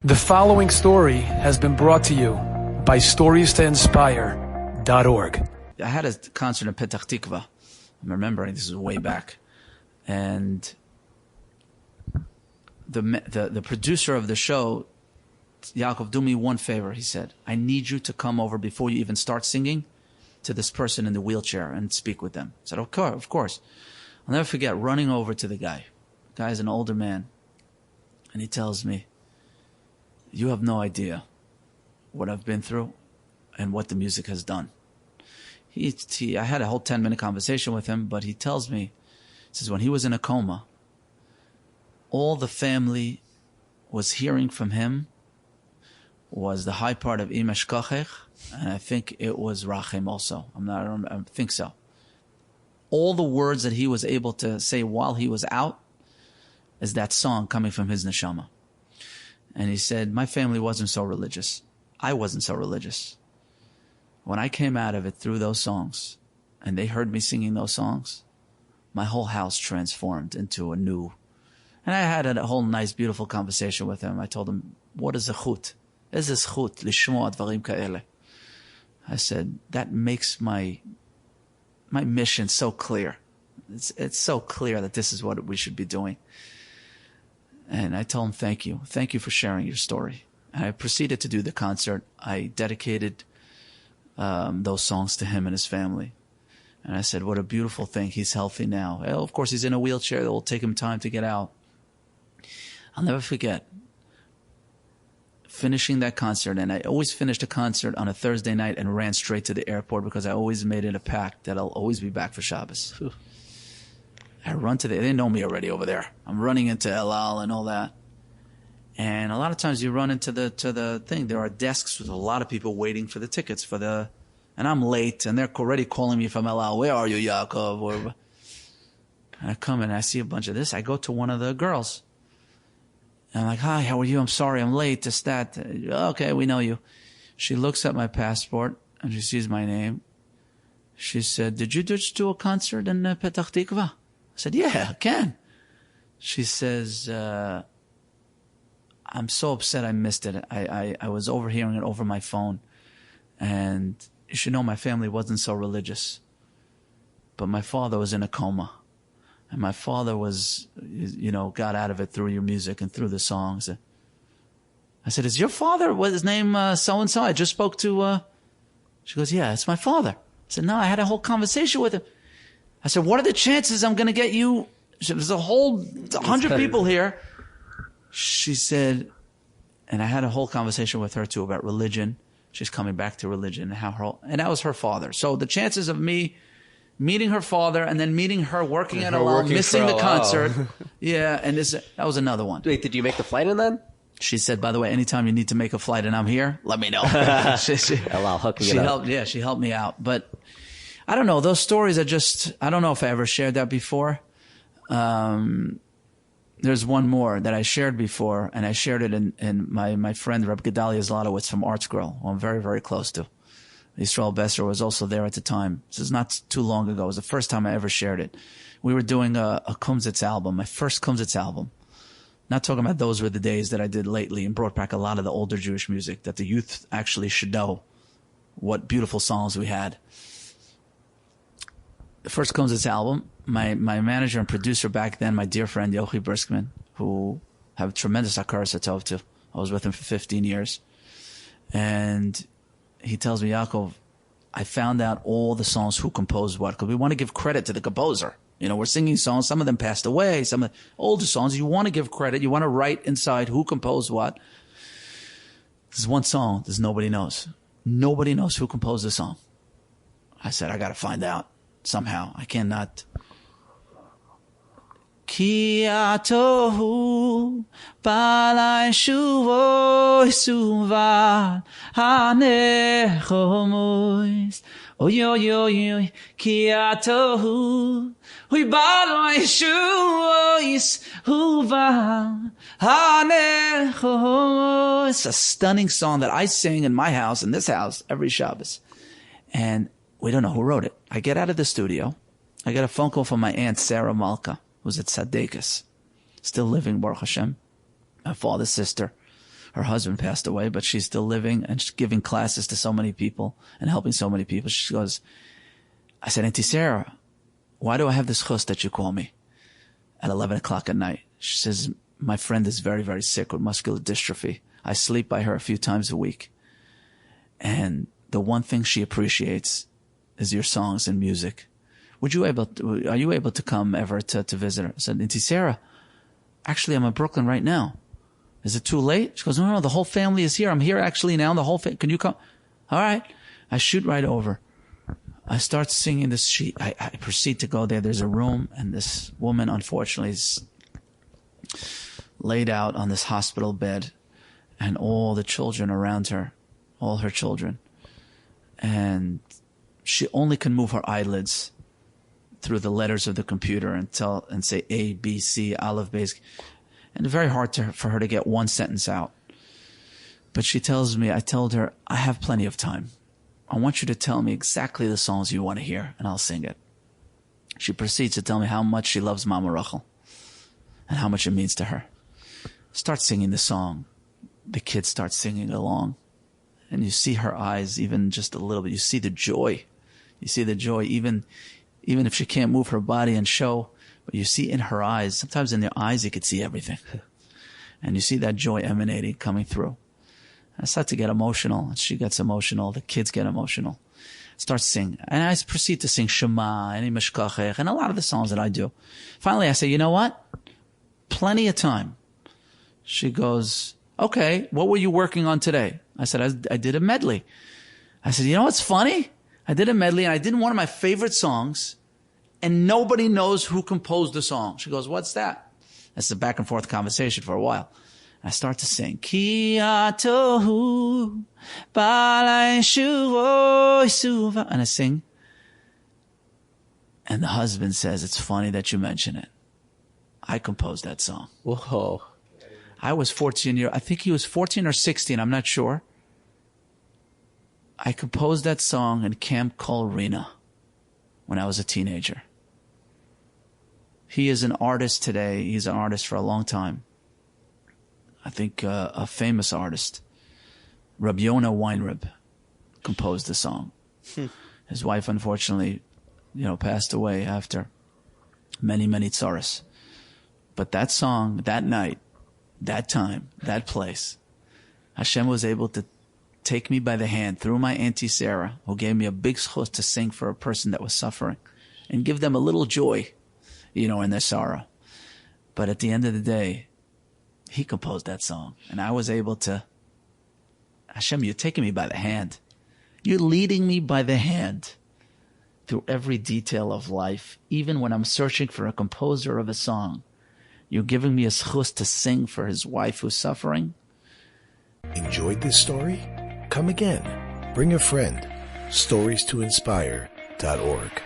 The following story has been brought to you by StoriesToInspire.org. I had a concert in Petach Tikva. I'm remembering this is way back, and the producer of the show, Yaakov, do me one favor. He said, "I need you to come over before you even start singing to this person in the wheelchair and speak with them." I said, "Of course." I'll never forget running over to the guy. The guy's an older man, and he tells me, "You have no idea what I've been through and what the music has done." I had a whole 10-minute conversation with him, but he tells me, he says, when he was in a coma, all the family was hearing from him was the high part of Imesh Kochech, and I think it was Rachem also. I think so. All the words that he was able to say while he was out is that song coming from his neshama. And he said, my family wasn't so religious. I wasn't so religious. When I came out of it through those songs, and they heard me singing those songs, my whole house transformed into a new. And I had a whole nice, beautiful conversation with him. I told him, what is a chut? Is a chut lishmoa dvarim ka'ele? I said, that makes my mission so clear. It's so clear that this is what we should be doing. And I told him, thank you. Thank you for sharing your story. And I proceeded to do the concert. I dedicated those songs to him and his family. And I said, what a beautiful thing. He's healthy now. Well, of course, he's in a wheelchair. It will take him time to get out. I'll never forget finishing that concert. And I always finished a concert on a Thursday night and ran straight to the airport because I always made it a pact that I'll always be back for Shabbos. I run to they didn't know me already over there. I'm running into El Al and all that. And a lot of times you run into the thing. There are desks with a lot of people waiting for the tickets and I'm late and they're already calling me from El Al. Where are you, Yaakov? And I come and I see a bunch of this. I go to one of the girls. And I'm like, hi, how are you? I'm sorry, I'm late, this, that. Okay, we know you. She looks at my passport and she sees my name. She said, did you just do a concert in Petach Tikva? I said, yeah, I can. She says, I'm so upset I missed it. I was overhearing it over my phone. And you should know my family wasn't so religious. But my father was in a coma. And my father was, got out of it through your music and through the songs. I said, is your father, what his name, so-and-so? I just spoke to, she goes, yeah, it's my father. I said, no, I had a whole conversation with him. I said, what are the chances I'm going to get you? There's a whole 100 people here. She said, and I had a whole conversation with her too about religion. She's coming back to religion and that was her father. So the chances of me meeting her father and then meeting her working at Alal, missing the concert. Yeah. And that was another one. Wait, did you make the flight in then? She said, by the way, anytime you need to make a flight and I'm here, let me know. Alal hooking it up. She helped me out. But I don't know. Those stories are just, I don't know if I ever shared that before. There's one more that I shared before, and I shared it in my friend Reb Gedalia Zlotowitz from Art Scroll, who I'm very, very close to. Yisrael Besser was also there at the time. This is not too long ago. It was the first time I ever shared it. We were doing a Kumsitz album, my first Kumsitz album. Not talking about those were the days that I did lately and brought back a lot of the older Jewish music that the youth actually should know what beautiful songs we had. The first Kumsitz album, my manager and producer back then, my dear friend Yochi Briskman, who have tremendous hakaras hatov to. I was with him for 15 years. And he tells me, Yaakov, I found out all the songs who composed what, because we want to give credit to the composer. We're singing songs, some of them passed away, some of the older songs, you want to give credit, you want to write inside who composed what. There's one song that nobody knows. Nobody knows who composed the song. I said, I got to find out. Somehow, I cannot. Ki atohu balai shuvo suval hanechomois oy oy oy oy ki atohu hui balai shuvo suval hanechomois. A stunning song that I sing in my house, in this house, every Shabbos, and we don't know who wrote it. I get out of the studio. I get a phone call from my aunt, Sarah Malka, who's at Tzaddikus, still living, Baruch Hashem, my father's sister, her husband passed away, but she's still living and she's giving classes to so many people and helping so many people. She goes, I said, Auntie Sarah, why do I have this chus that you call me at 11 o'clock at night? She says, my friend is very, very sick with muscular dystrophy. I sleep by her a few times a week. And the one thing she appreciates is your songs and music. Are you able to come ever to visit her? I said, Auntie Sarah, actually, I'm in Brooklyn right now. Is it too late? She goes, no, the whole family is here. I'm here actually now. The whole family. Can you come? All right. I shoot right over. I start singing this. I proceed to go there. There's a room, and this woman, unfortunately, is laid out on this hospital bed, and all the children around her, all her children. And she only can move her eyelids through the letters of the computer and say A, B, C, Aleph, Beis. And very hard for her to get one sentence out. But she tells me, I told her, I have plenty of time. I want you to tell me exactly the songs you want to hear, and I'll sing it. She proceeds to tell me how much she loves Mama Rachel and how much it means to her. Start singing the song. The kids start singing along. And you see her eyes, even just a little bit. You see the joy. You see the joy, even if she can't move her body and show, but you see in her eyes, sometimes in their eyes you could see everything. And you see that joy emanating, coming through. I start to get emotional. She gets emotional. The kids get emotional. Start singing. And I proceed to sing Shema, and Mishkachech, and a lot of the songs that I do. Finally, I say, you know what? Plenty of time. She goes, okay, what were you working on today? I said, I did a medley. I said, you know what's funny? I did a medley, and I did one of my favorite songs, and nobody knows who composed the song. She goes, what's that? That's a back and forth conversation for a while. I start to sing, Ki atohu balai shuvo suva, and I sing. And the husband says, it's funny that you mention it. I composed that song. Whoa. I was 14 I think he was 14 or 16, I'm not sure. I composed that song in Camp Colrena when I was a teenager. He is an artist today. He's an artist for a long time. I think a famous artist, Rabbi Yonah Weinrib, composed the song. His wife, unfortunately, passed away after many, many tzaras. But that song, that night, that time, that place, Hashem was able to take me by the hand through my Auntie Sarah, who gave me a big zchus to sing for a person that was suffering and give them a little joy, in their sorrow. But at the end of the day, he composed that song, and I was able to, Hashem, you're taking me by the hand. You're leading me by the hand through every detail of life. Even when I'm searching for a composer of a song, you're giving me a zchus to sing for his wife who's suffering. Enjoyed this story? Come again. Bring a friend. StoriesToInspire.org